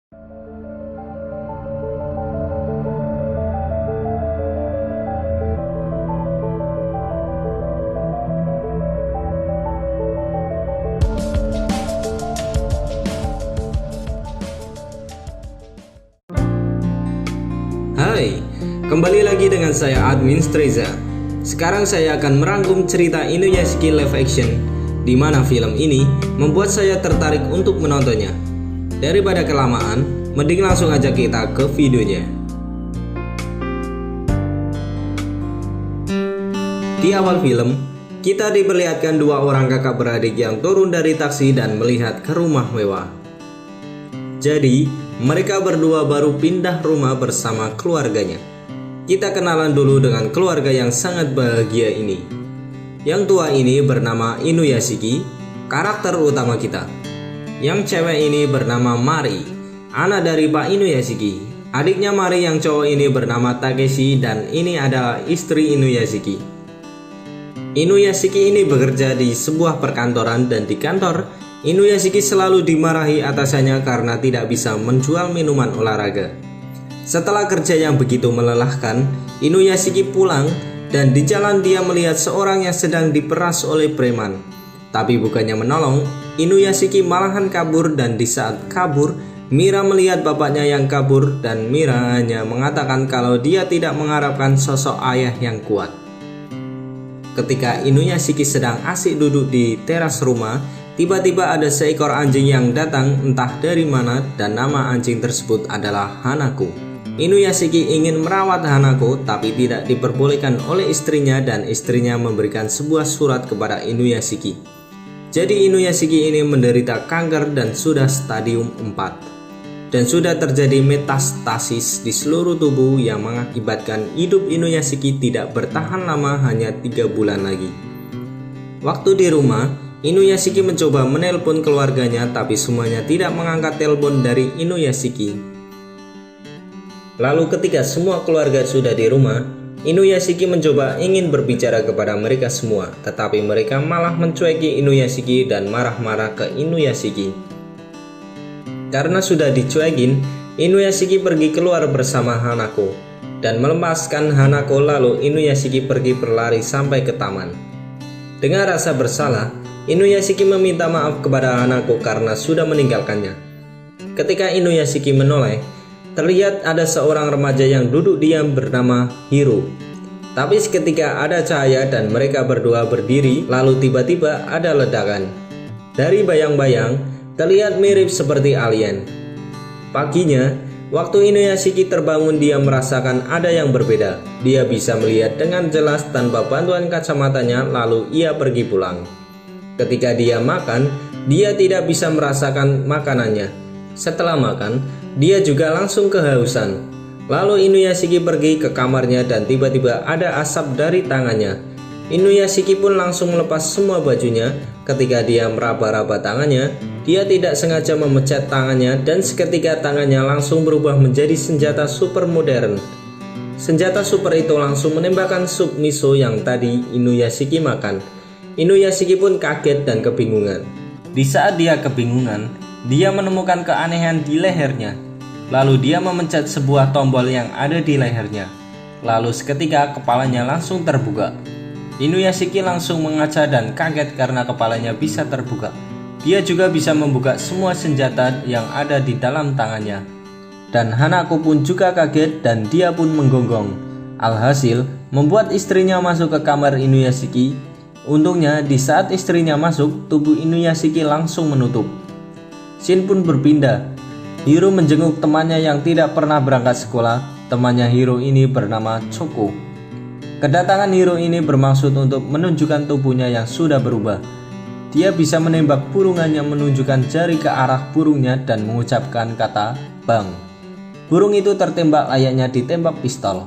Hai, kembali lagi dengan saya Admin Streza. Sekarang saya akan merangkum cerita Inuyashiki live action, di mana film ini membuat saya tertarik untuk menontonnya. Daripada kelamaan, mending langsung aja kita ke videonya. Di awal film, kita diperlihatkan dua orang kakak beradik yang turun dari taksi dan melihat ke rumah mewah. Jadi, mereka berdua baru pindah rumah bersama keluarganya. Kita kenalan dulu dengan keluarga yang sangat bahagia ini. Yang tua ini bernama Inuyashiki, karakter utama kita. Yang cewek ini bernama Mari, anak dari Pak Inuyashiki. Adiknya Mari yang cowok ini bernama Takeshi dan ini adalah istri Inuyashiki. Inuyashiki ini bekerja di sebuah perkantoran dan di kantor Inuyashiki selalu dimarahi atasannya karena tidak bisa menjual minuman olahraga. Setelah kerja yang begitu melelahkan, Inuyashiki pulang dan di jalan dia melihat seorang yang sedang diperas oleh preman. Tapi bukannya menolong, Inuyashiki malahan kabur dan di saat kabur, Mira melihat bapaknya yang kabur dan Mira hanya mengatakan kalau dia tidak mengharapkan sosok ayah yang kuat. Ketika Inuyashiki sedang asik duduk di teras rumah, tiba-tiba ada seekor anjing yang datang entah dari mana dan nama anjing tersebut adalah Hanako. Inuyashiki ingin merawat Hanako tapi tidak diperbolehkan oleh istrinya dan istrinya memberikan sebuah surat kepada Inuyashiki. Jadi Inuyashiki ini menderita kanker dan sudah stadium 4. Dan sudah terjadi metastasis di seluruh tubuh yang mengakibatkan hidup Inuyashiki tidak bertahan lama hanya 3 bulan lagi. Waktu di rumah, Inuyashiki mencoba menelpon keluarganya tapi semuanya tidak mengangkat telepon dari Inuyashiki. Lalu ketika semua keluarga sudah di rumah, Inuyashiki mencoba ingin berbicara kepada mereka semua, tetapi mereka malah mencueki Inuyashiki dan marah-marah ke Inuyashiki. Karena sudah dicuekin, Inuyashiki pergi keluar bersama Hanako dan melepaskan Hanako, lalu Inuyashiki pergi berlari sampai ke taman. Dengan rasa bersalah, Inuyashiki meminta maaf kepada Hanako karena sudah meninggalkannya. Ketika Inuyashiki menoleh, terlihat ada seorang remaja yang duduk diam bernama Hiro. Tapi seketika ada cahaya dan mereka berdua berdiri, lalu tiba-tiba ada ledakan. Dari bayang-bayang, terlihat mirip seperti alien. Paginya, waktu Inuyashiki terbangun dia merasakan ada yang berbeda. Dia bisa melihat dengan jelas tanpa bantuan kacamatanya, lalu ia pergi pulang. Ketika dia makan, dia tidak bisa merasakan makanannya. Setelah makan, dia juga langsung kehausan. Lalu Inuyashiki pergi ke kamarnya dan tiba-tiba ada asap dari tangannya. Inuyashiki pun langsung melepas semua bajunya. Ketika dia meraba-raba tangannya, dia tidak sengaja memecat tangannya dan seketika tangannya langsung berubah menjadi senjata super modern. Senjata super itu langsung menembakkan sup miso yang tadi Inuyashiki makan. Inuyashiki pun kaget dan kebingungan. Di saat dia kebingungan, dia menemukan keanehan di lehernya. Lalu dia memencet sebuah tombol yang ada di lehernya. Lalu seketika kepalanya langsung terbuka. Inuyashiki langsung mengaca dan kaget karena kepalanya bisa terbuka. Dia juga bisa membuka semua senjata yang ada di dalam tangannya. Dan Hanako pun juga kaget dan dia pun menggonggong. Alhasil, membuat istrinya masuk ke kamar Inuyashiki. Untungnya di saat istrinya masuk, tubuh Inuyashiki langsung menutup. Scene pun berpindah. Hiro menjenguk temannya yang tidak pernah berangkat sekolah. Temannya Hiro ini bernama Choko. Kedatangan Hiro ini bermaksud untuk menunjukkan tubuhnya yang sudah berubah. Dia bisa menembak burungan yang menunjukkan jari ke arah burungnya dan mengucapkan kata bang. Burung itu tertembak layaknya ditembak pistol.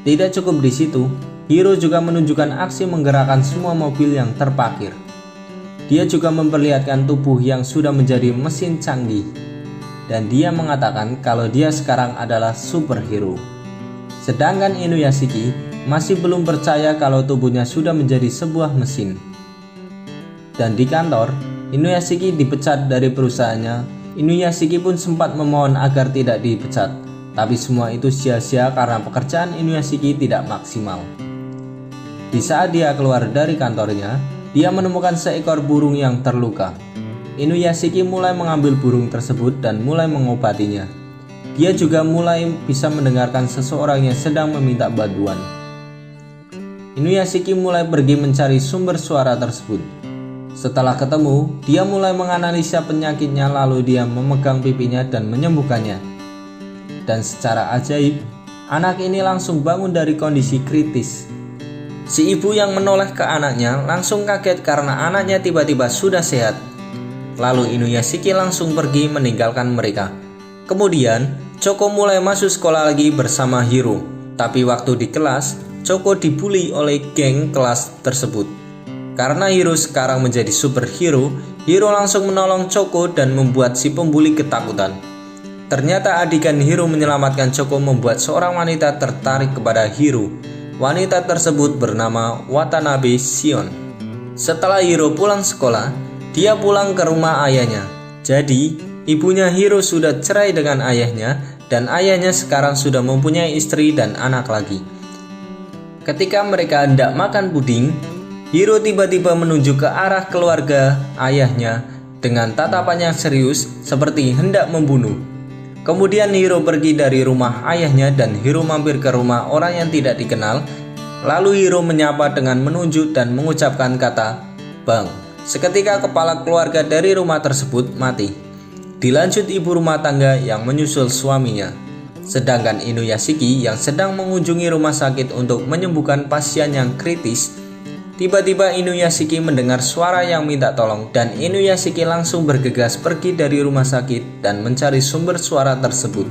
Tidak cukup di situ, Hiro juga menunjukkan aksi menggerakkan semua mobil yang terparkir. Dia juga memperlihatkan tubuh yang sudah menjadi mesin canggih. Dan dia mengatakan kalau dia sekarang adalah superhero. Sedangkan Inuyashiki masih belum percaya kalau tubuhnya sudah menjadi sebuah mesin. Dan di kantor, Inuyashiki dipecat dari perusahaannya. Inuyashiki pun sempat memohon agar tidak dipecat, tapi semua itu sia-sia karena pekerjaan Inuyashiki tidak maksimal. Di saat dia keluar dari kantornya, dia menemukan seekor burung yang terluka. Inuyashiki mulai mengambil burung tersebut dan mulai mengobatinya. Dia juga mulai bisa mendengarkan seseorang yang sedang meminta bantuan. Inuyashiki mulai pergi mencari sumber suara tersebut. Setelah ketemu, dia mulai menganalisa penyakitnya, lalu dia memegang pipinya dan menyembuhkannya. Dan secara ajaib, anak ini langsung bangun dari kondisi kritis. Si ibu yang menoleh ke anaknya langsung kaget karena anaknya tiba-tiba sudah sehat. Lalu Inuyashiki langsung pergi meninggalkan mereka. Kemudian, Choco mulai masuk sekolah lagi bersama Hiro. Tapi waktu di kelas, Choco dibully oleh geng kelas tersebut. Karena Hiro sekarang menjadi superhero, Hiro langsung menolong Choco dan membuat si pembuli ketakutan. Ternyata adegan Hiro menyelamatkan Choco membuat seorang wanita tertarik kepada Hiro. Wanita tersebut bernama Watanabe Shion. Setelah Hiro pulang sekolah, dia pulang ke rumah ayahnya. Jadi, ibunya Hiro sudah cerai dengan ayahnya dan ayahnya sekarang sudah mempunyai istri dan anak lagi. Ketika mereka hendak makan puding, Hiro tiba-tiba menuju ke arah keluarga ayahnya dengan tatapan yang serius seperti hendak membunuh. Kemudian Hiro pergi dari rumah ayahnya dan Hiro mampir ke rumah orang yang tidak dikenal. Lalu Hiro menyapa dengan menunjuk dan mengucapkan kata "Bang". Seketika kepala keluarga dari rumah tersebut mati. Dilanjut ibu rumah tangga yang menyusul suaminya. Sedangkan Inuyashiki yang sedang mengunjungi rumah sakit untuk menyembuhkan pasien yang kritis. Tiba-tiba Inuyashiki mendengar suara yang minta tolong dan Inuyashiki langsung bergegas pergi dari rumah sakit dan mencari sumber suara tersebut.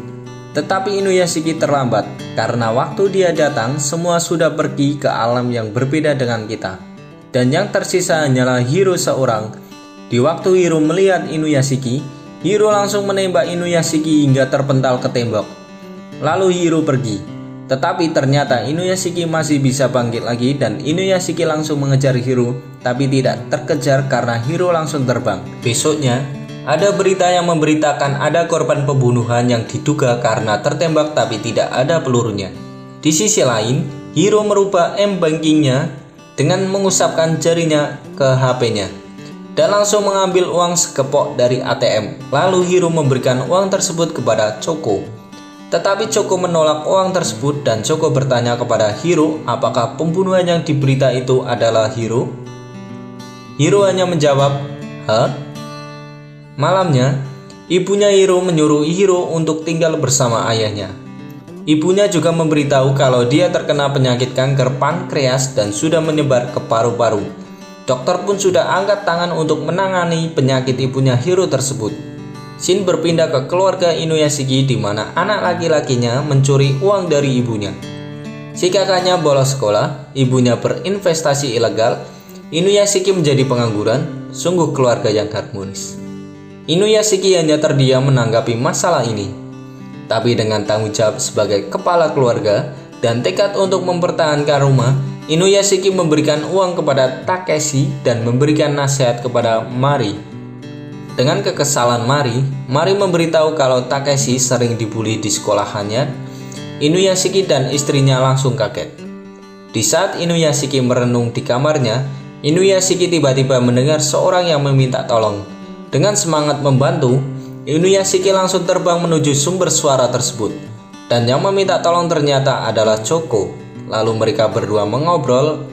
Tetapi Inuyashiki terlambat karena waktu dia datang semua sudah pergi ke alam yang berbeda dengan kita. Dan yang tersisa hanyalah Hiro seorang. Di waktu Hiro melihat Inuyashiki, Hiro langsung menembak Inuyashiki hingga terpental ke tembok. Lalu Hiro pergi. Tetapi ternyata Inuyashiki masih bisa bangkit lagi dan Inuyashiki langsung mengejar Hiro, tapi tidak terkejar karena Hiro langsung terbang. Besoknya, ada berita yang memberitakan ada korban pembunuhan yang diduga karena tertembak tapi tidak ada pelurunya. Di sisi lain, Hiro merubah m-bankingnya dengan mengusapkan jarinya ke HP-nya dan langsung mengambil uang sekepok dari ATM. Lalu Hiro memberikan uang tersebut kepada Choco. Tetapi Choco menolak uang tersebut dan Choco bertanya kepada Hiro apakah pembunuhan yang diberita itu adalah Hiro. Hiro hanya menjawab, "Hah?" Malamnya, ibunya Hiro menyuruh Hiro untuk tinggal bersama ayahnya. Ibunya juga memberitahu kalau dia terkena penyakit kanker pankreas dan sudah menyebar ke paru-paru. Dokter pun sudah angkat tangan untuk menangani penyakit ibunya Hiro tersebut. Shin berpindah ke keluarga Inuyashiki di mana anak laki-lakinya mencuri uang dari ibunya. Si kakaknya bolos sekolah, ibunya berinvestasi ilegal, Inuyashiki menjadi pengangguran, sungguh keluarga yang harmonis. Inuyashiki hanya terdiam menanggapi masalah ini. Tapi dengan tanggung jawab sebagai kepala keluarga dan tekad untuk mempertahankan rumah, Inuyashiki memberikan uang kepada Takeshi dan memberikan nasihat kepada Mari. Dengan kekesalan Mari memberitahu kalau Takeshi sering dibully di sekolahannya. Inuyashiki dan istrinya langsung kaget. Di saat Inuyashiki merenung di kamarnya, Inuyashiki tiba-tiba mendengar seorang yang meminta tolong. Dengan semangat membantu, Inuyashiki langsung terbang menuju sumber suara tersebut. Dan yang meminta tolong ternyata adalah Choco. Lalu mereka berdua mengobrol.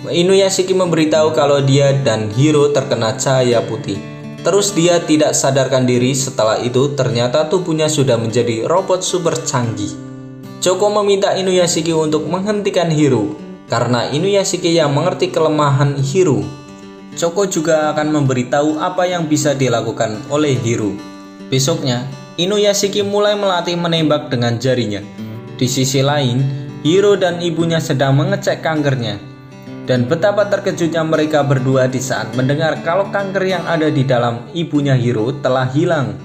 Inuyashiki memberitahu kalau dia dan Hiro terkena cahaya putih. Terus dia tidak sadarkan diri. Setelah itu ternyata tubuhnya sudah menjadi robot super canggih. Choco meminta Inuyashiki untuk menghentikan Hiro karena Inuyashiki yang mengerti kelemahan Hiro. Choco juga akan memberitahu apa yang bisa dilakukan oleh Hiro. Besoknya, Inuyashiki mulai melatih menembak dengan jarinya. Di sisi lain, Hiro dan ibunya sedang mengecek kankernya. Dan betapa terkejutnya mereka berdua di saat mendengar kalau kanker yang ada di dalam ibunya Hiro telah hilang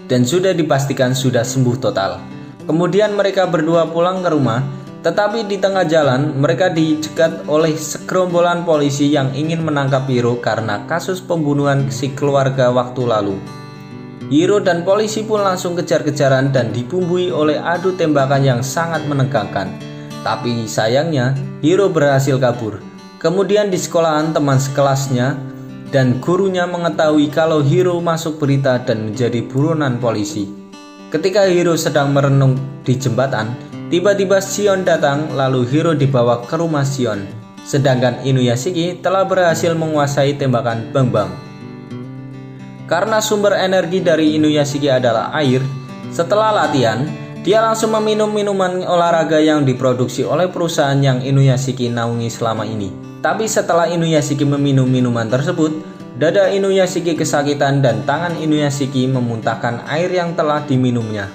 dan sudah dipastikan sudah sembuh total. Kemudian mereka berdua pulang ke rumah, tetapi di tengah jalan mereka dicegat oleh segerombolan polisi yang ingin menangkap Hiro karena kasus pembunuhan si keluarga waktu lalu. Hiro dan polisi pun langsung kejar-kejaran dan dibumbui oleh adu tembakan yang sangat menegangkan. Tapi sayangnya Hiro berhasil kabur. Kemudian di sekolahan teman sekelasnya dan gurunya mengetahui kalau Hiro masuk berita dan menjadi buronan polisi. Ketika Hiro sedang merenung di jembatan, tiba-tiba Shion datang lalu Hiro dibawa ke rumah Shion. Sedangkan Inuyashiki telah berhasil menguasai tembakan bang-bang. Karena sumber energi dari Inuyashiki adalah air, setelah latihan, dia langsung meminum minuman olahraga yang diproduksi oleh perusahaan yang Inuyashiki naungi selama ini. Tapi setelah Inuyashiki meminum minuman tersebut, dada Inuyashiki kesakitan dan tangan Inuyashiki memuntahkan air yang telah diminumnya.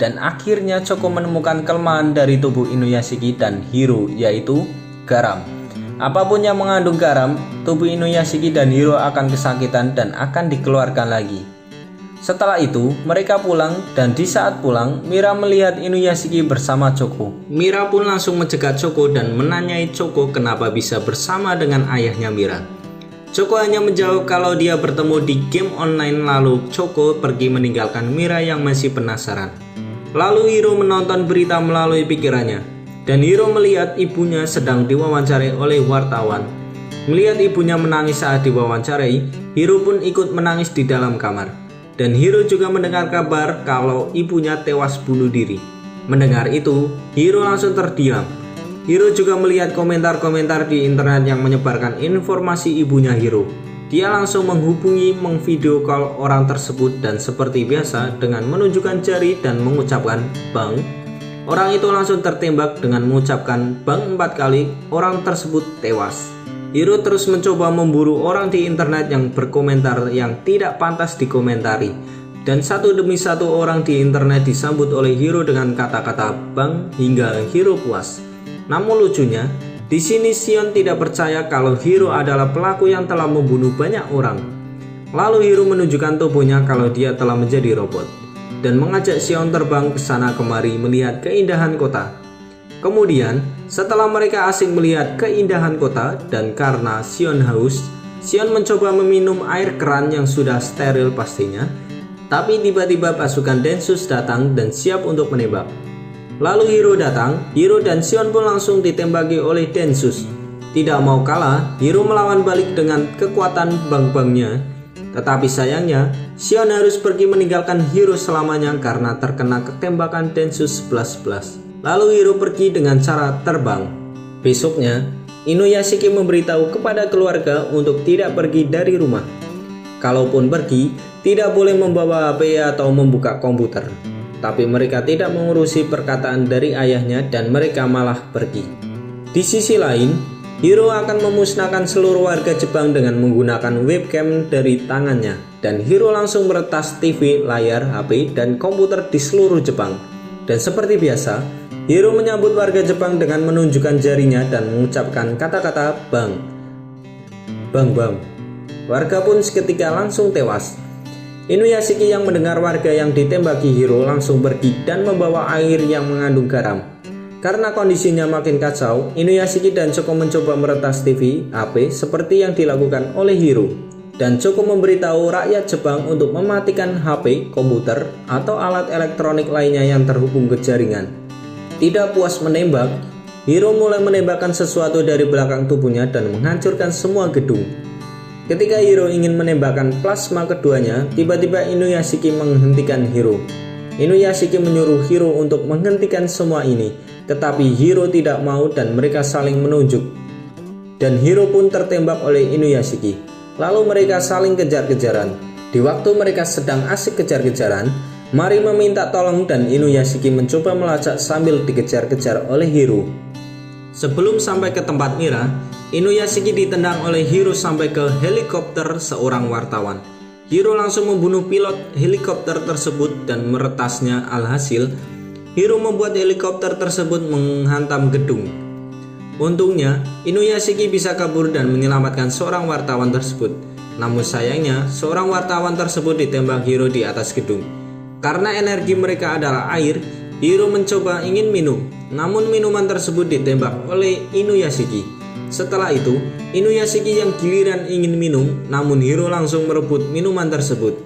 Dan akhirnya Choco menemukan kelemahan dari tubuh Inuyashiki dan Hiro, yaitu garam. Apapun yang mengandung garam, tubuh Inuyashiki dan Hiro akan kesakitan dan akan dikeluarkan lagi. Setelah itu, mereka pulang dan di saat pulang, Mira melihat Inuyashiki bersama Choco. Mira pun langsung mencegat Choco dan menanyai Choco kenapa bisa bersama dengan ayahnya Mira. Choco hanya menjawab kalau dia bertemu di game online lalu Choco pergi meninggalkan Mira yang masih penasaran. Lalu Hiro menonton berita melalui pikirannya. Dan Hiro melihat ibunya sedang diwawancarai oleh wartawan. Melihat ibunya menangis saat diwawancarai, Hiro pun ikut menangis di dalam kamar. Dan Hiro juga mendengar kabar kalau ibunya tewas bunuh diri. Mendengar itu, Hiro langsung terdiam. Hiro juga melihat komentar-komentar di internet yang menyebarkan informasi ibunya Hiro. Dia langsung menghubungi mengvideo call orang tersebut dan seperti biasa dengan menunjukkan jari dan mengucapkan "Bang". Orang itu langsung tertembak dengan mengucapkan "Bang" 4 kali, orang tersebut tewas. Hiro terus mencoba memburu orang di internet yang berkomentar yang tidak pantas dikomentari. Dan satu demi satu orang di internet disambut oleh Hiro dengan kata-kata "Bang" hingga Hiro puas. Namun lucunya, di sini Shion tidak percaya kalau Hiro adalah pelaku yang telah membunuh banyak orang. Lalu Hiro menunjukkan tubuhnya kalau dia telah menjadi robot dan mengajak Shion terbang ke sana kemari melihat keindahan kota. Kemudian, setelah mereka asing melihat keindahan kota dan karena Shion haus, Shion mencoba meminum air keran yang sudah steril pastinya. Tapi tiba-tiba pasukan Densus datang dan siap untuk menembak. Lalu Hiro datang, Hiro dan Shion pun langsung ditembaki oleh Densus. Tidak mau kalah, Hiro melawan balik dengan kekuatan bang-bangnya. Tetapi sayangnya, Shion harus pergi meninggalkan Hiro selamanya karena terkena ketembakan Densus 11-11. Lalu Hiro pergi dengan cara terbang. Besoknya, Inuyashiki memberitahu kepada keluarga untuk tidak pergi dari rumah. Kalaupun pergi, tidak boleh membawa HP atau membuka komputer. Tapi mereka tidak mengurusi perkataan dari ayahnya dan mereka malah pergi. Di sisi lain, Hiro akan memusnahkan seluruh warga Jepang dengan menggunakan webcam dari tangannya. Dan Hiro langsung meretas TV, layar, HP, dan komputer di seluruh Jepang. Dan seperti biasa, Hiro menyambut warga Jepang dengan menunjukkan jarinya dan mengucapkan kata-kata "Bang". Bang bang. Warga pun seketika langsung tewas. Inuyashiki yang mendengar warga yang ditembaki Hiro langsung pergi dan membawa air yang mengandung garam. Karena kondisinya makin kacau, Inuyashiki dan Choco mencoba meretas TV, HP seperti yang dilakukan oleh Hiro. Dan Choco memberitahu rakyat Jepang untuk mematikan HP, komputer, atau alat elektronik lainnya yang terhubung ke jaringan. Tidak puas menembak, Hiro mulai menembakkan sesuatu dari belakang tubuhnya dan menghancurkan semua gedung. Ketika Hiro ingin menembakkan plasma keduanya, tiba-tiba Inuyashiki menghentikan Hiro. Inuyashiki menyuruh Hiro untuk menghentikan semua ini, tetapi Hiro tidak mau dan mereka saling menunjuk. Dan Hiro pun tertembak oleh Inuyashiki. Lalu mereka saling kejar-kejaran. Di waktu mereka sedang asik kejar-kejaran, Mari meminta tolong dan Inuyashiki mencoba melacak sambil dikejar-kejar oleh Hiro. Sebelum sampai ke tempat Mira, Inuyashiki ditendang oleh Hiro sampai ke helikopter seorang wartawan. Hiro langsung membunuh pilot helikopter tersebut dan meretasnya. Alhasil, Hiro membuat helikopter tersebut menghantam gedung. Untungnya, Inuyashiki bisa kabur dan menyelamatkan seorang wartawan tersebut. Namun sayangnya, seorang wartawan tersebut ditembak Hiro di atas gedung. Karena energi mereka adalah air, Hiro mencoba ingin minum. Namun minuman tersebut ditembak oleh Inuyashiki. Setelah itu, Inuyashiki yang giliran ingin minum, namun Hiro langsung merebut minuman tersebut.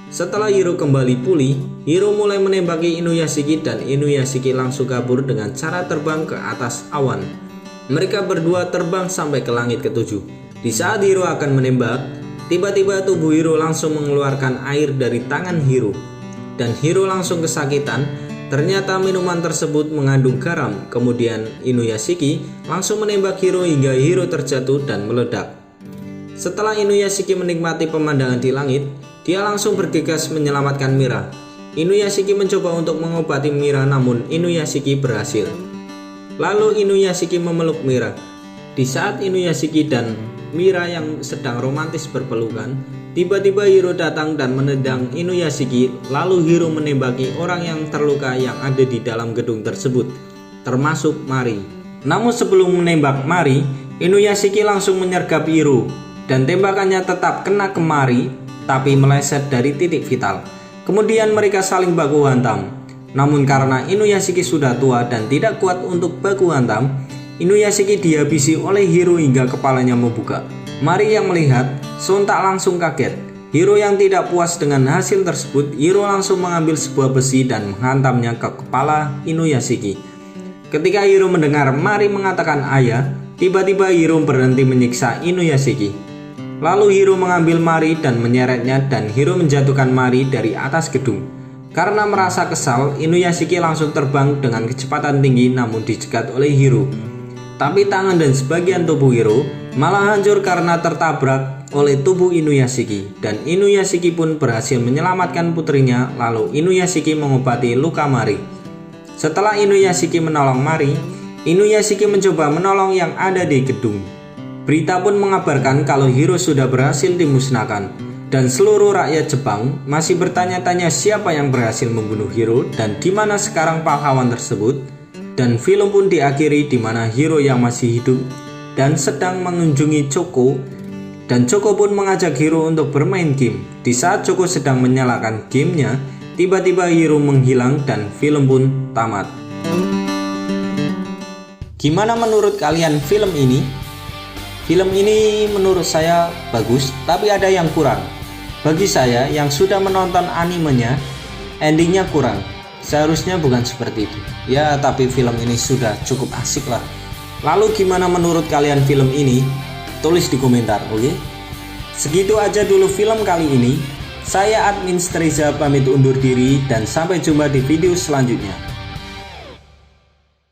Setelah Hiro kembali pulih, Hiro mulai menembaki Inuyashiki dan Inuyashiki langsung kabur dengan cara terbang ke atas awan. Mereka berdua terbang sampai ke langit ketujuh. Di saat Hiro akan menembak, tiba-tiba tubuh Hiro langsung mengeluarkan air dari tangan Hiro. Dan Hiro langsung kesakitan. Ternyata minuman tersebut mengandung garam. Kemudian Inuyashiki langsung menembak Hiro hingga Hiro terjatuh dan meledak. Setelah Inuyashiki menikmati pemandangan di langit, dia langsung bergegas menyelamatkan Mira. Inuyashiki mencoba untuk mengobati Mira, namun Inuyashiki berhasil. Lalu Inuyashiki memeluk Mira. Di saat Inuyashiki dan Mira yang sedang romantis berpelukan, tiba-tiba Hiro datang dan menendang Inuyashiki. Lalu Hiro menembaki orang yang terluka yang ada di dalam gedung tersebut, termasuk Mari. Namun sebelum menembak Mari, Inuyashiki langsung menyergap Hiro dan tembakannya tetap kena ke Mari, tapi meleset dari titik vital. Kemudian mereka saling baku hantam. Namun karena Inuyashiki sudah tua dan tidak kuat untuk baku hantam, Inuyashiki dihabisi oleh Hiro hingga kepalanya membuka. Mari yang melihat sontak langsung kaget. Hiro yang tidak puas dengan hasil tersebut, Hiro langsung mengambil sebuah besi dan menghantamnya ke kepala Inuyashiki. Ketika Hiro mendengar Mari mengatakan ayah, tiba-tiba Hiro berhenti menyiksa Inuyashiki. Lalu Hiro mengambil Mari dan menyeretnya dan Hiro menjatuhkan Mari dari atas gedung. Karena merasa kesal, Inuyashiki langsung terbang dengan kecepatan tinggi namun dicegat oleh Hiro. Tapi tangan dan sebagian tubuh Hiro malah hancur karena tertabrak oleh tubuh Inuyashiki. Dan Inuyashiki pun berhasil menyelamatkan putrinya. Lalu Inuyashiki mengobati luka Mari. Setelah Inuyashiki menolong Mari, Inuyashiki mencoba menolong yang ada di gedung. Berita pun mengabarkan kalau Hiro sudah berhasil dimusnahkan. Dan seluruh rakyat Jepang masih bertanya-tanya siapa yang berhasil membunuh Hiro dan di mana sekarang pahlawan tersebut. Dan film pun diakhiri di mana Hiro yang masih hidup dan sedang mengunjungi Choco, dan Choco pun mengajak Hiro untuk bermain game. Di saat Choco sedang menyalakan gamenya, tiba-tiba Hiro menghilang dan film pun tamat. Gimana menurut kalian film ini? Film ini menurut saya bagus, tapi ada yang kurang. Bagi saya yang sudah menonton animenya, endingnya kurang. Seharusnya bukan seperti itu. Ya, tapi film ini sudah cukup asik lah. Lalu gimana menurut kalian film ini? Tulis di komentar, oke? Segitu aja dulu film kali ini. Saya Admin Striza pamit undur diri dan sampai jumpa di video selanjutnya.